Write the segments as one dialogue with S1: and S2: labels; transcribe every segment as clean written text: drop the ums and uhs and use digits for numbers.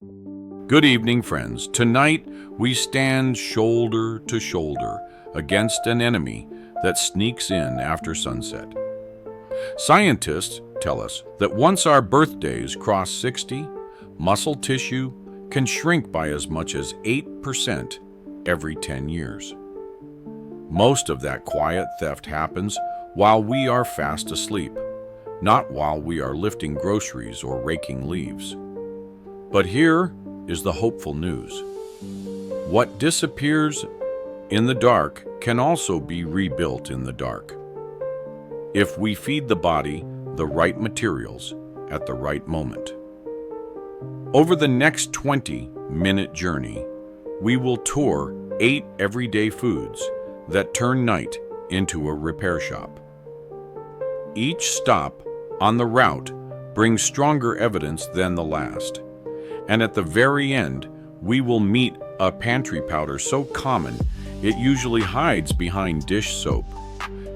S1: Good evening, friends. Tonight, we stand shoulder to shoulder against an enemy that sneaks in after sunset. Scientists tell us that once our birthdays cross 60, muscle tissue can shrink by as much as 8% every 10 years. Most of that quiet theft happens while we are fast asleep, not while we are lifting groceries or raking leaves. But here is the hopeful news. What disappears in the dark can also be rebuilt in the dark, if we feed the body the right materials at the right moment. Over the next 20-minute journey, we will tour 8 everyday foods that turn night into a repair shop. Each stop on the route brings stronger evidence than the last. And at the very end, we will meet a pantry powder so common it usually hides behind dish soap.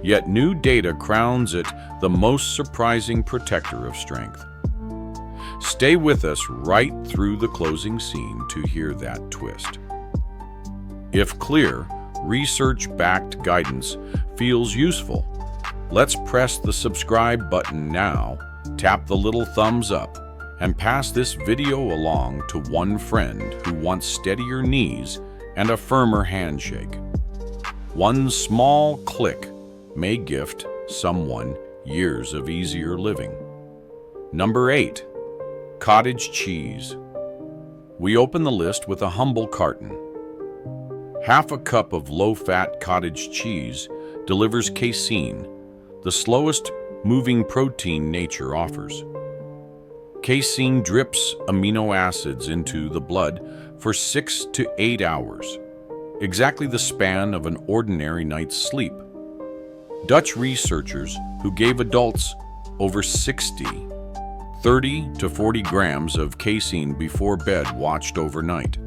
S1: Yet new data crowns it the most surprising protector of strength. Stay with us right through the closing scene to hear that twist. If clear, research-backed guidance feels useful, let's press the subscribe button now, tap the little thumbs up, and pass this video along to one friend who wants steadier knees and a firmer handshake. One small click may gift someone years of easier living. Number 8, cottage cheese. We open the list with a humble carton. Half a cup of low-fat cottage cheese delivers casein, the slowest moving protein nature offers. Casein drips amino acids into the blood for 6 to 8 hours, exactly the span of an ordinary night's sleep. Dutch researchers who gave adults over 30 to 40 grams of casein before bed watched overnight.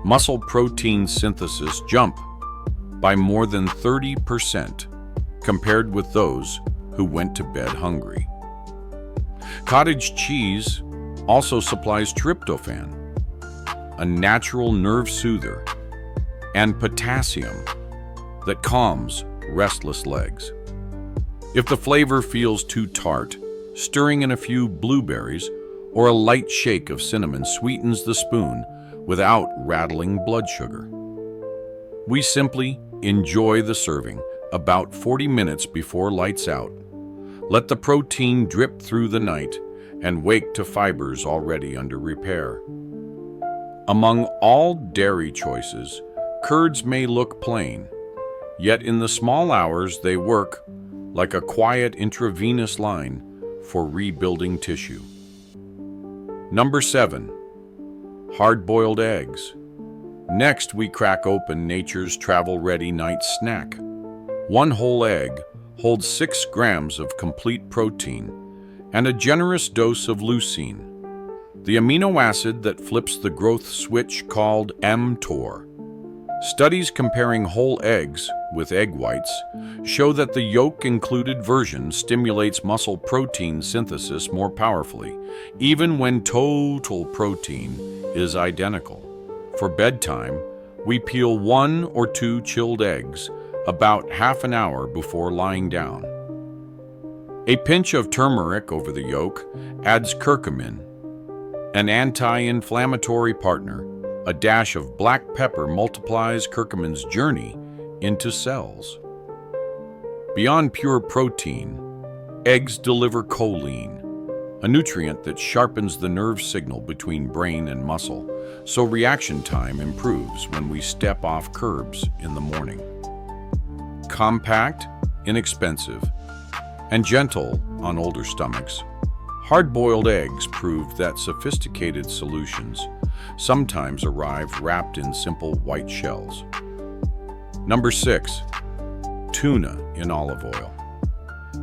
S1: Muscle protein synthesis jump by more than 30% compared with those who went to bed hungry. Cottage cheese also supplies tryptophan, a natural nerve soother, and potassium that calms restless legs. If the flavor feels too tart, stirring in a few blueberries or a light shake of cinnamon sweetens the spoon without rattling blood sugar. We simply enjoy the serving about 40 minutes before lights out. Let the protein drip through the night and wake to fibers already under repair. Among all dairy choices, curds may look plain, yet in the small hours they work like a quiet intravenous line for rebuilding tissue. Number 7, hard-boiled eggs. Next, we crack open nature's travel-ready night snack. One whole egg holds 6 grams of complete protein and a generous dose of leucine, the amino acid that flips the growth switch called mTOR. Studies comparing whole eggs with egg whites show that the yolk-included version stimulates muscle protein synthesis more powerfully, even when total protein is identical. For bedtime, we peel 1 or 2 chilled eggs about half an hour before lying down. A pinch of turmeric over the yolk adds curcumin, an anti-inflammatory partner. A dash of black pepper multiplies curcumin's journey into cells. Beyond pure protein, eggs deliver choline, a nutrient that sharpens the nerve signal between brain and muscle, so reaction time improves when we step off curbs in the morning. Compact, inexpensive, and gentle on older stomachs, hard-boiled eggs prove that sophisticated solutions sometimes arrive wrapped in simple white shells. Number 6, tuna in olive oil.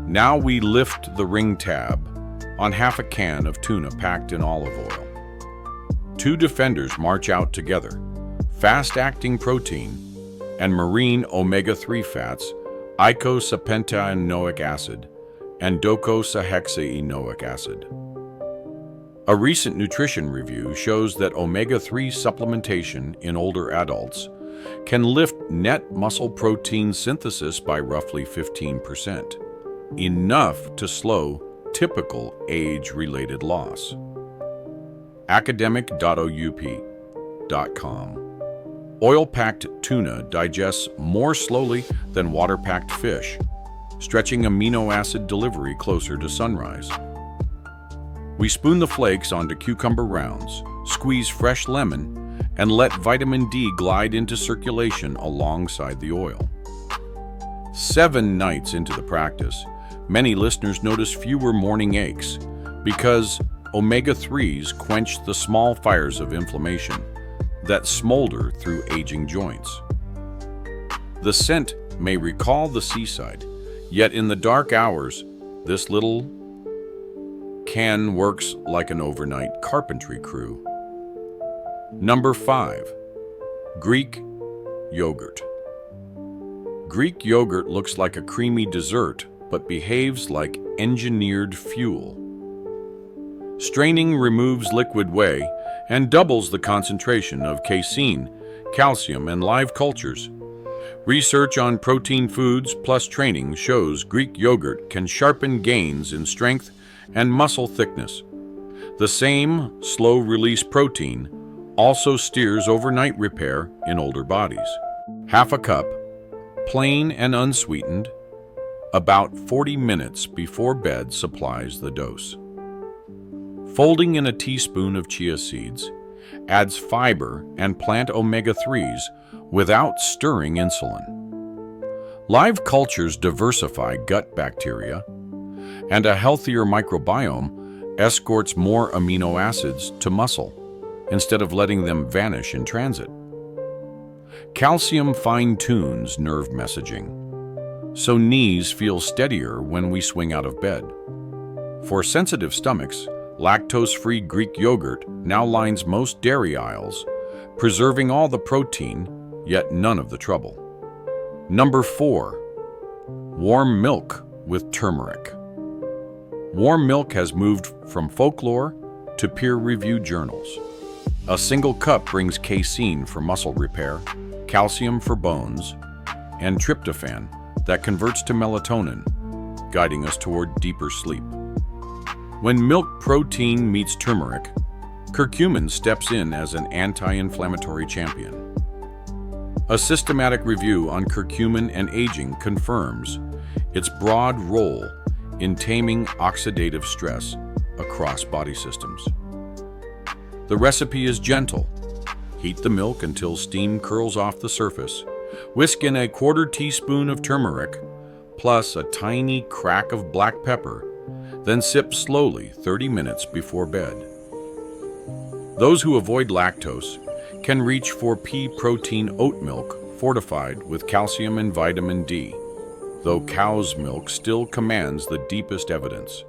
S1: Now we lift the ring tab on half a can of tuna packed in olive oil. 2 defenders march out together: fast-acting protein and marine omega-3 fats, eicosapentaenoic acid and docosahexaenoic acid. A recent nutrition review shows that omega-3 supplementation in older adults can lift net muscle protein synthesis by roughly 15%, enough to slow typical age-related loss. Academic.oup.com. Oil-packed tuna digests more slowly than water-packed fish, stretching amino acid delivery closer to sunrise. We spoon the flakes onto cucumber rounds, squeeze fresh lemon, and let vitamin D glide into circulation alongside the oil. 7 nights into the practice, many listeners notice fewer morning aches because omega-3s quench the small fires of inflammation that smolder through aging joints. The scent may recall the seaside, yet in the dark hours, this little can works like an overnight carpentry crew. Number 5. Greek yogurt. Greek yogurt looks like a creamy dessert, but behaves like engineered fuel. Straining removes liquid whey and doubles the concentration of casein, calcium, and live cultures. Research on protein foods plus training shows Greek yogurt can sharpen gains in strength and muscle thickness. The same slow-release protein also steers overnight repair in older bodies. Half a cup, plain and unsweetened, about 40 minutes before bed supplies the dose. Folding in a teaspoon of chia seeds adds fiber and plant omega-3s without stirring insulin. Live cultures diversify gut bacteria, and a healthier microbiome escorts more amino acids to muscle instead of letting them vanish in transit. Calcium fine-tunes nerve messaging, so knees feel steadier when we swing out of bed. For sensitive stomachs, lactose-free Greek yogurt now lines most dairy aisles, preserving all the protein, yet none of the trouble. Number 4. Warm milk with turmeric. Warm milk has moved from folklore to peer-reviewed journals. A single cup brings casein for muscle repair, calcium for bones, and tryptophan that converts to melatonin, guiding us toward deeper sleep. When milk protein meets turmeric, curcumin steps in as an anti-inflammatory champion. A systematic review on curcumin and aging confirms its broad role in taming oxidative stress across body systems. The recipe is gentle. Heat the milk until steam curls off the surface. Whisk in a 1/4 teaspoon of turmeric, plus a tiny crack of black pepper, then sip slowly 30 minutes before bed. Those who avoid lactose can reach for pea protein oat milk fortified with calcium and vitamin D, though cow's milk still commands the deepest evidence.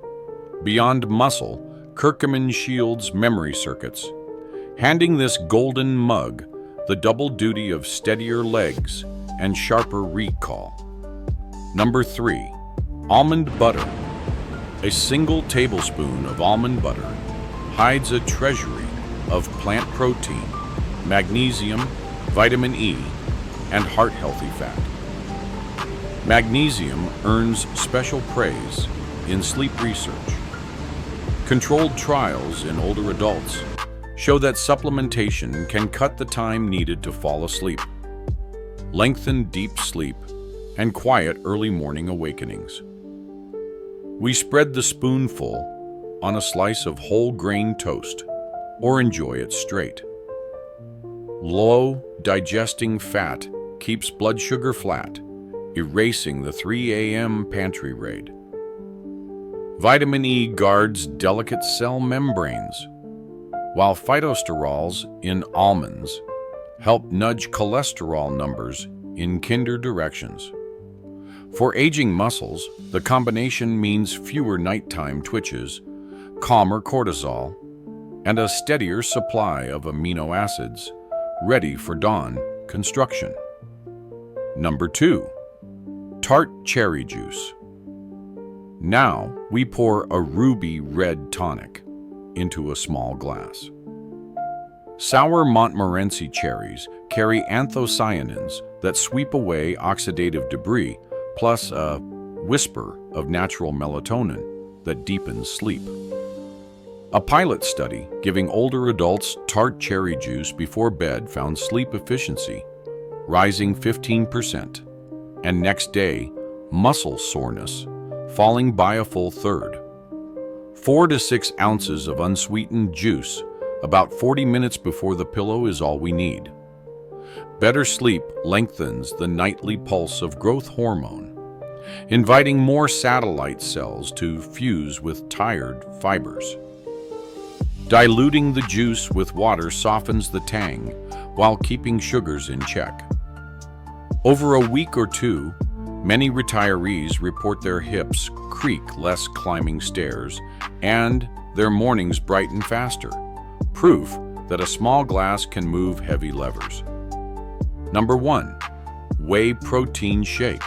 S1: Beyond muscle, curcumin shields memory circuits, handing this golden mug the double duty of steadier legs and sharper recall. Number 3. Almond butter. A single tablespoon of almond butter hides a treasury of plant protein, magnesium, vitamin E, and heart-healthy fat. Magnesium earns special praise in sleep research. Controlled trials in older adults show that supplementation can cut the time needed to fall asleep, lengthen deep sleep, and quiet early morning awakenings. We spread the spoonful on a slice of whole grain toast or enjoy it straight. Low digesting fat keeps blood sugar flat, erasing the 3 a.m. pantry raid. Vitamin E guards delicate cell membranes, while phytosterols in almonds help nudge cholesterol numbers in kinder directions. For aging muscles, the combination means fewer nighttime twitches, calmer cortisol, and a steadier supply of amino acids ready for dawn construction. Number 2. Tart cherry juice. Now we pour a ruby red tonic. into a small glass. Sour Montmorency cherries carry anthocyanins that sweep away oxidative debris, plus a whisper of natural melatonin that deepens sleep. A pilot study giving older adults tart cherry juice before bed found sleep efficiency rising 15%, and next day, muscle soreness falling by a full third. 4 to 6 ounces of unsweetened juice about 40 minutes before the pillow is all we need. Better sleep lengthens the nightly pulse of growth hormone, inviting more satellite cells to fuse with tired fibers. Diluting the juice with water softens the tang while keeping sugars in check. Over a week or two, many retirees report their hips creak less climbing stairs and their mornings brighten faster, proof that a small glass can move heavy levers. Number 1, whey protein shake.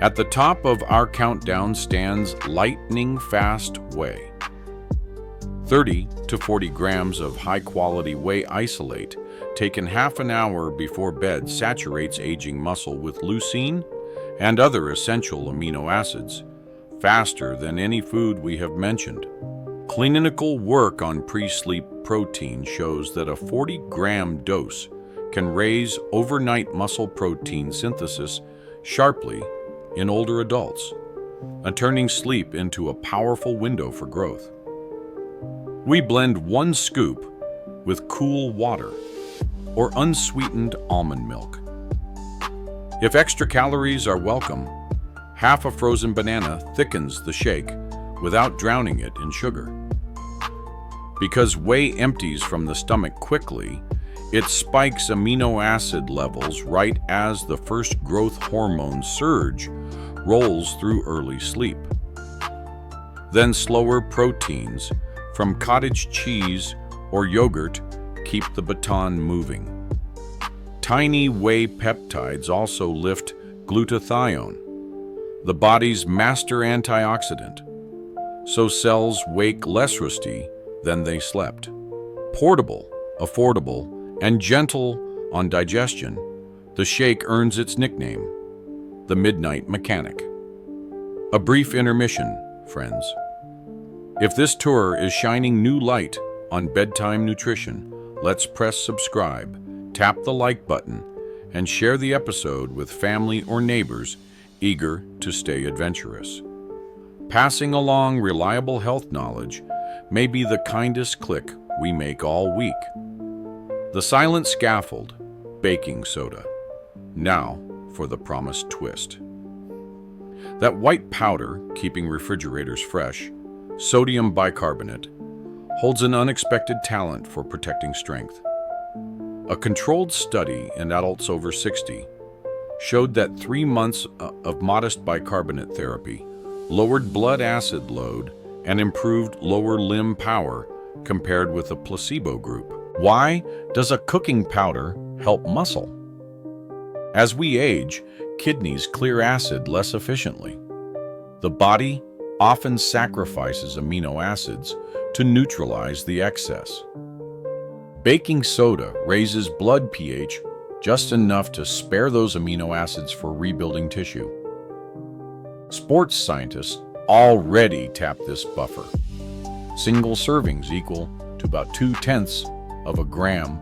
S1: At the top of our countdown stands lightning fast whey. 30 to 40 grams of high-quality whey isolate taken half an hour before bed saturates aging muscle with leucine and other essential amino acids, faster than any food we have mentioned. Clinical work on pre-sleep protein shows that a 40-gram dose can raise overnight muscle protein synthesis sharply in older adults, turning sleep into a powerful window for growth. We blend 1 scoop with cool water or unsweetened almond milk. If extra calories are welcome, half a frozen banana thickens the shake without drowning it in sugar. Because whey empties from the stomach quickly, it spikes amino acid levels right as the first growth hormone surge rolls through early sleep. Then slower proteins from cottage cheese or yogurt keep the baton moving. Tiny whey peptides also lift glutathione, the body's master antioxidant, so cells wake less rusty than they slept. Portable, affordable, and gentle on digestion, the shake earns its nickname, the Midnight Mechanic. A brief intermission, friends. If this tour is shining new light on bedtime nutrition, let's press subscribe, tap the like button, and share the episode with family or neighbors eager to stay adventurous. Passing along reliable health knowledge may be the kindest click we make all week. The silent scaffold, baking soda. Now for the promised twist. That white powder keeping refrigerators fresh, sodium bicarbonate, holds an unexpected talent for protecting strength. A controlled study in adults over 60 showed that 3 months of modest bicarbonate therapy lowered blood acid load and improved lower limb power compared with a placebo group. Why does a cooking powder help muscle? As we age, kidneys clear acid less efficiently. The body often sacrifices amino acids to neutralize the excess. Baking soda raises blood pH just enough to spare those amino acids for rebuilding tissue. Sports scientists already tap this buffer. Single servings equal to about 0.2 of a gram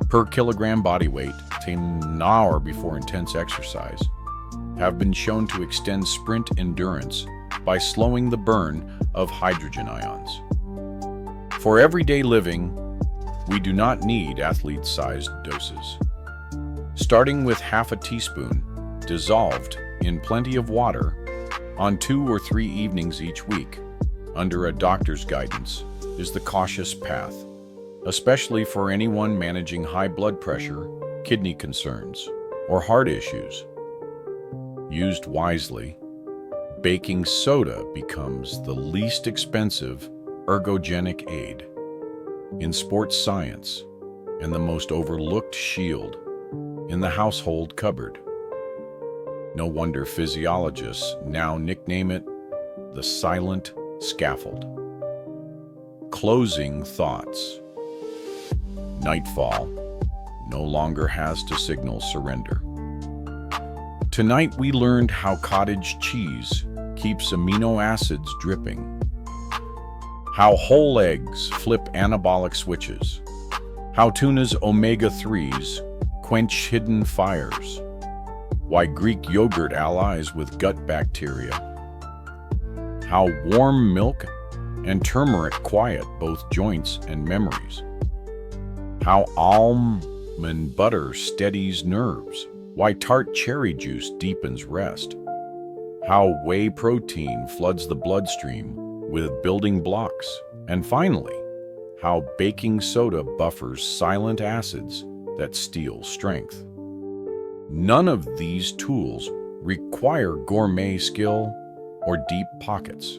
S1: per kilogram body weight taken an hour before intense exercise have been shown to extend sprint endurance by slowing the burn of hydrogen ions. For everyday living, we do not need athlete-sized doses. Starting with half a teaspoon, dissolved in plenty of water, on 2 or 3 evenings each week, under a doctor's guidance, is the cautious path, especially for anyone managing high blood pressure, kidney concerns, or heart issues. Used wisely, baking soda becomes the least expensive ergogenic aid in sports science and the most overlooked shield in the household cupboard. No wonder physiologists now nickname it the silent scaffold. Closing thoughts. Nightfall no longer has to signal surrender. Tonight we learned how cottage cheese keeps amino acids dripping, how whole eggs flip anabolic switches, how tuna's omega-3s quench hidden fires, why Greek yogurt allies with gut bacteria, how warm milk and turmeric quiet both joints and memories, how almond butter steadies nerves, why tart cherry juice deepens rest, how whey protein floods the bloodstream with building blocks, and finally, how baking soda buffers silent acids that steal strength. None of these tools require gourmet skill or deep pockets.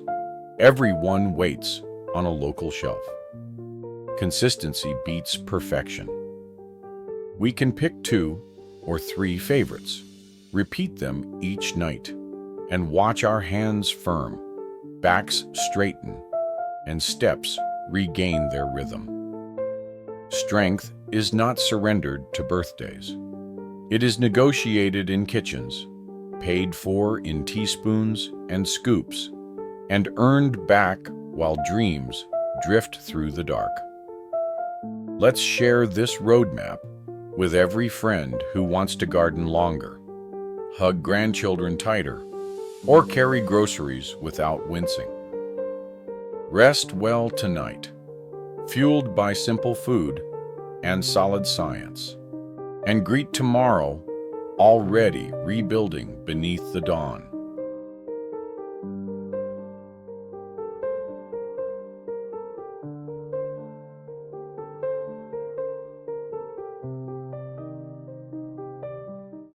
S1: Everyone waits on a local shelf. Consistency beats perfection. We can pick 2 or 3 favorites, repeat them each night, and watch our hands firm, backs straighten, and steps regain their rhythm. Strength is not surrendered to birthdays. It is negotiated in kitchens, paid for in teaspoons and scoops, and earned back while dreams drift through the dark. Let's share this roadmap with every friend who wants to garden longer, hug grandchildren tighter, or carry groceries without wincing. Rest well tonight, fueled by simple food and solid science, and greet tomorrow already rebuilding beneath the dawn.